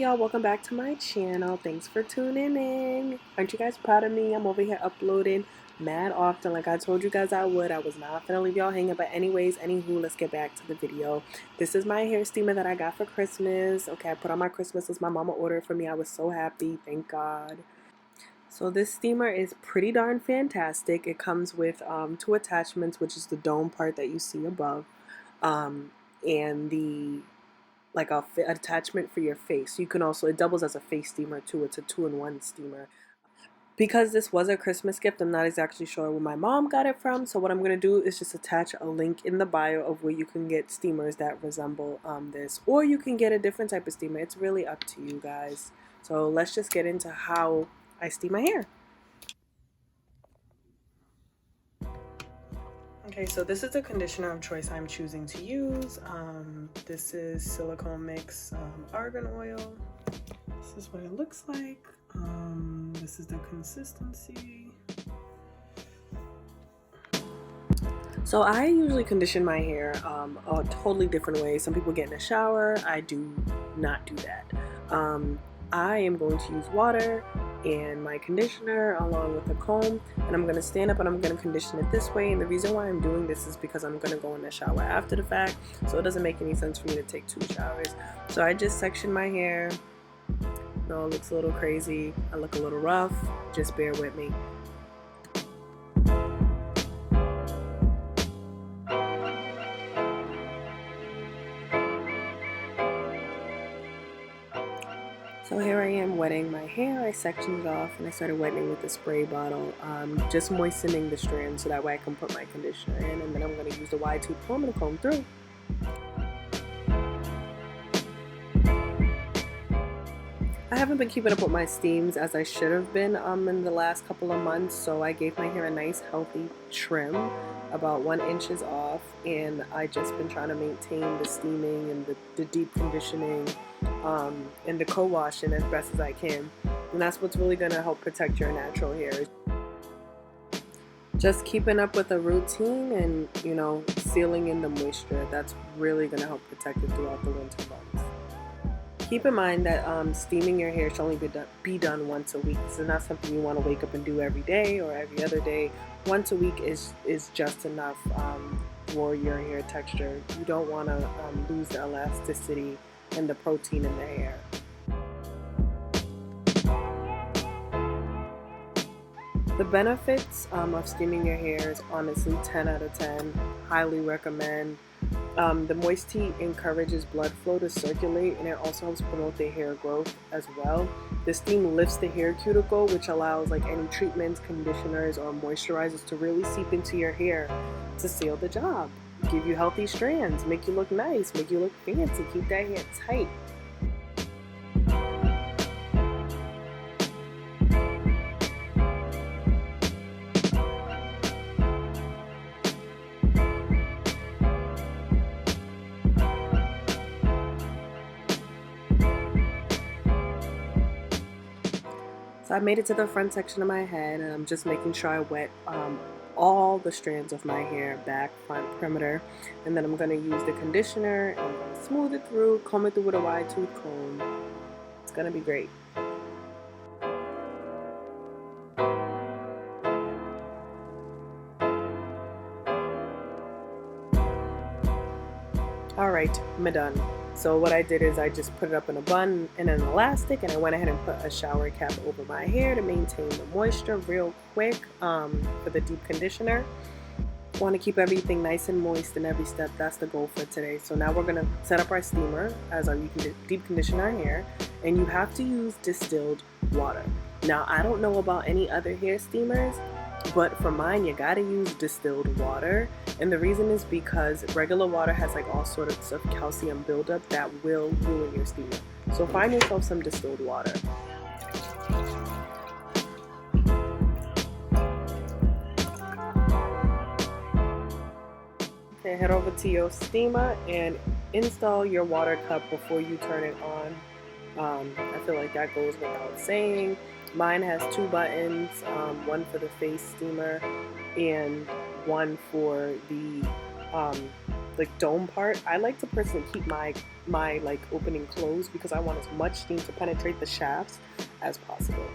y'all, welcome back to my channel. Thanks for tuning in. Aren't you guys proud of me? I'm over here uploading mad often like I told you guys I would. I was not gonna leave y'all hanging, but anyways, anywho, let's get back to the video. This is my hair steamer that I got for Christmas. Okay, I put on my Christmas list. My mama ordered it for me. I was so happy, thank God. So this steamer is pretty darn fantastic. It comes with two attachments, which is the dome part that you see above, and the attachment for your face. You can also, it doubles as a face steamer too. It's a 2-in-1 steamer. Because this was a Christmas gift, I'm not exactly sure where my mom got it from. So what I'm going to do is just attach a link in the bio of where you can get steamers that resemble this. Or you can get a different type of steamer. It's really up to you guys. So let's just get into how I steam my hair. Okay, so this is the conditioner of choice I'm choosing to use. This is silicone mix argan oil. This is what it looks like. This is the consistency. So I usually condition my hair a totally different way. Some people get in the shower. I do not do that. I am going to use water and my conditioner along with a comb, and I'm going to stand up and I'm going to condition it this way. And the reason why I'm doing this is because I'm going to go in the shower after the fact, so it doesn't make any sense for me to take 2 showers. So I just section my hair. No, it looks a little crazy. I look a little rough. Just bear with me. So here I am wetting my hair. I sectioned it off and I started wetting it with a spray bottle, just moistening the strand so that way I can put my conditioner in, and then I'm going to use the wide tooth comb to comb through. I haven't been keeping up with my steams as I should have been in the last couple of months, so I gave my hair a nice healthy trim, about 1 inch off, and I just been trying to maintain the steaming and the deep conditioning and the co-washing as best as I can. And that's what's really going to help protect your natural hair. Just keeping up with a routine and, you know, sealing in the moisture. That's really going to help protect it throughout the winter months. Keep in mind that steaming your hair should only be done once a week. This is not something you want to wake up and do every day or every other day. Once a week is just enough for your hair texture. You don't want to lose the elasticity and the protein in the hair. The benefits of steaming your hair is honestly 10 out of 10. Highly recommend. The moist heat encourages blood flow to circulate, and it also helps promote the hair growth as well. The steam lifts the hair cuticle, which allows like any treatments, conditioners, or moisturizers to really seep into your hair to seal the job. Give you healthy strands, make you look nice, make you look fancy, keep that hair tight. So I made it to the front section of my head, and I'm just making sure I wet all the strands of my hair, back, front, perimeter, and then I'm going to use the conditioner and I'm going to smooth it through, comb it through with a wide tooth comb. It's going to be great. Alright, I'm done. So what I did is I just put it up in a bun and an elastic, and I went ahead and put a shower cap over my hair to maintain the moisture real quick for the deep conditioner. Want to keep everything nice and moist in every step. That's the goal for today. So now we're going to set up our steamer as our deep condition our hair, and you have to use distilled water. Now I don't know about any other hair steamers, but for mine you gotta use distilled water, and the reason is because regular water has like all sorts of calcium buildup that will ruin your steamer. So find yourself some distilled water. Okay, head over to your steamer and install your water cup before you turn it on. I feel like that goes without saying. Mine has 2 buttons, one for the face steamer and one for the like dome part, I like to personally keep my like opening closed because I want as much steam to penetrate the shafts as possible.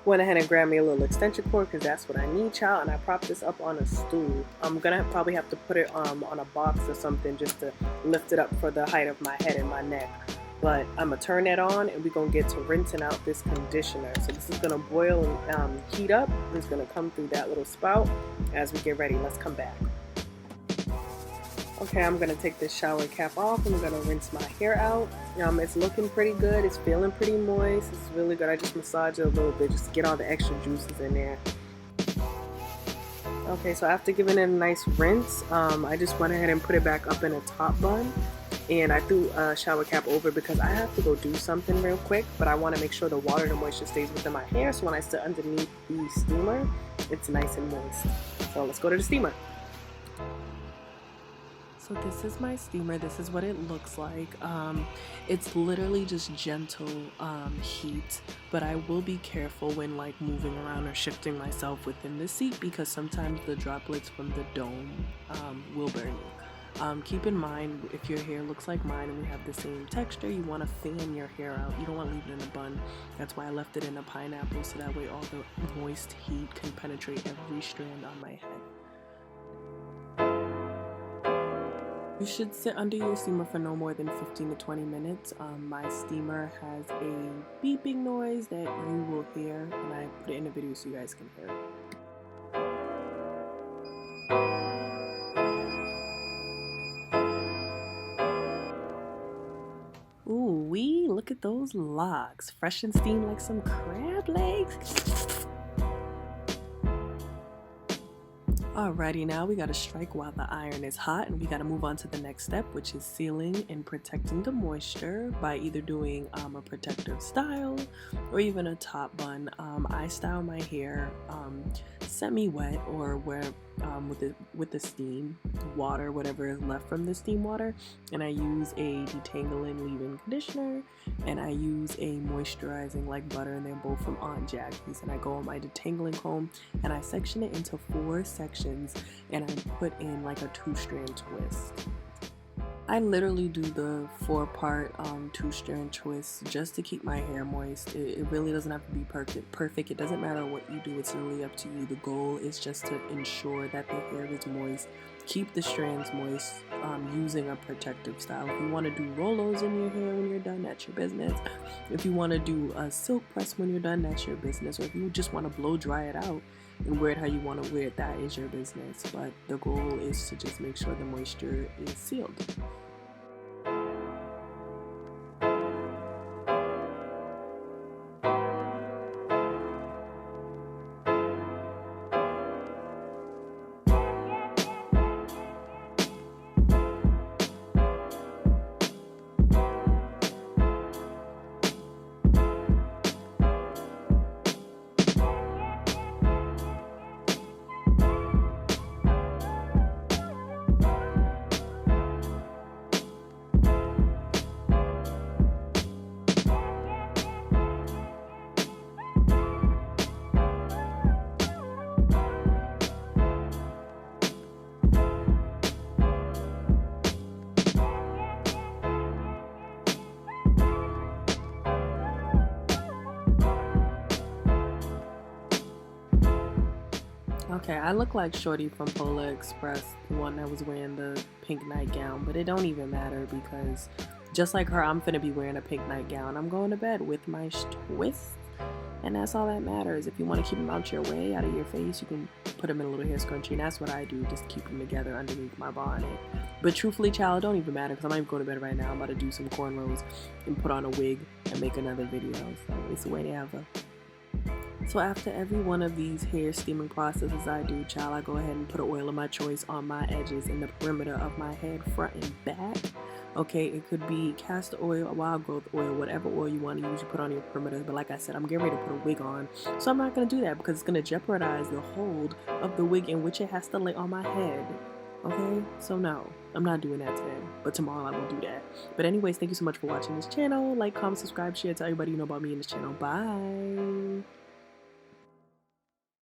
Went ahead and grabbed me a little extension cord because that's what I need, child, and I propped this up on a stool. I'm gonna probably have to put it on a box or something just to lift it up for the height of my head and my neck. But I'm gonna turn that on and we're gonna get to rinsing out this conditioner. So this is gonna boil and heat up. It's gonna come through that little spout as we get ready. Let's come back. Okay, I'm gonna take this shower cap off and I'm gonna rinse my hair out. It's looking pretty good. It's feeling pretty moist. It's really good. I just massage it a little bit just to get all the extra juices in there. Okay, so after giving it a nice rinse, I just went ahead and put it back up in a top bun. And I threw a shower cap over because I have to go do something real quick, but I want to make sure the water and the moisture stays within my hair, so when I sit underneath the steamer, it's nice and moist. So let's go to the steamer. So this is my steamer. This is what it looks like. It's literally just gentle heat, but I will be careful when like moving around or shifting myself within the seat because sometimes the droplets from the dome will burn you. Keep in mind, if your hair looks like mine and we have the same texture, you want to fan your hair out. You don't want to leave it in a bun. That's why I left it in a pineapple, so that way all the moist heat can penetrate every strand on my head. You should sit under your steamer for no more than 15 to 20 minutes. My steamer has a beeping noise that you will hear, and I put it in the video so you guys can hear it. Ooh wee, look at those locks. Fresh and steamed like some crab legs. Alrighty, now we gotta strike while the iron is hot, and we gotta move on to the next step, which is sealing and protecting the moisture by either doing a protective style or even a top bun. I style my hair semi-wet or where with the steam water, whatever is left from the steam water, and I use a detangling leave-in conditioner and I use a moisturizing like butter, and they're both from Aunt Jackie's, and I go on my detangling comb and I section it into 4 sections and I put in like a 2-strand twist. I literally do the 4-part 2-strand twist just to keep my hair moist. It really doesn't have to be perfect. It doesn't matter what you do. It's really up to you. The goal is just to ensure that the hair is moist. Keep the strands moist using a protective style. If you want to do roll-ons in your hair when you're done, that's your business. If you want to do a silk press when you're done, that's your business. Or if you just want to blow dry it out and wear it how you want to wear it, that is your business. But the goal is to just make sure the moisture is sealed. Okay, I look like Shorty from Polar Express, the one that was wearing the pink nightgown, but it don't even matter because just like her, I'm finna be wearing a pink nightgown. I'm going to bed with my twist, and that's all that matters. If you want to keep them out your way, out of your face, you can put them in a little hair scrunchie, and that's what I do, just keep them together underneath my bonnet. But truthfully, child, it don't even matter because I'm not even going to bed right now. I'm about to do some cornrows and put on a wig and make another video, so it's whenever. So after every one of these hair steaming processes I do, child, I go ahead and put an oil of my choice on my edges and the perimeter of my head, front and back. Okay, it could be castor oil, wild growth oil, whatever oil you want to use, you put on your perimeter. But like I said, I'm getting ready to put a wig on, so I'm not going to do that because it's going to jeopardize the hold of the wig in which it has to lay on my head. Okay, so no, I'm not doing that today, but tomorrow I will do that. But anyways, thank you so much for watching this channel. Like, comment, subscribe, share, tell everybody you know about me in this channel. Bye.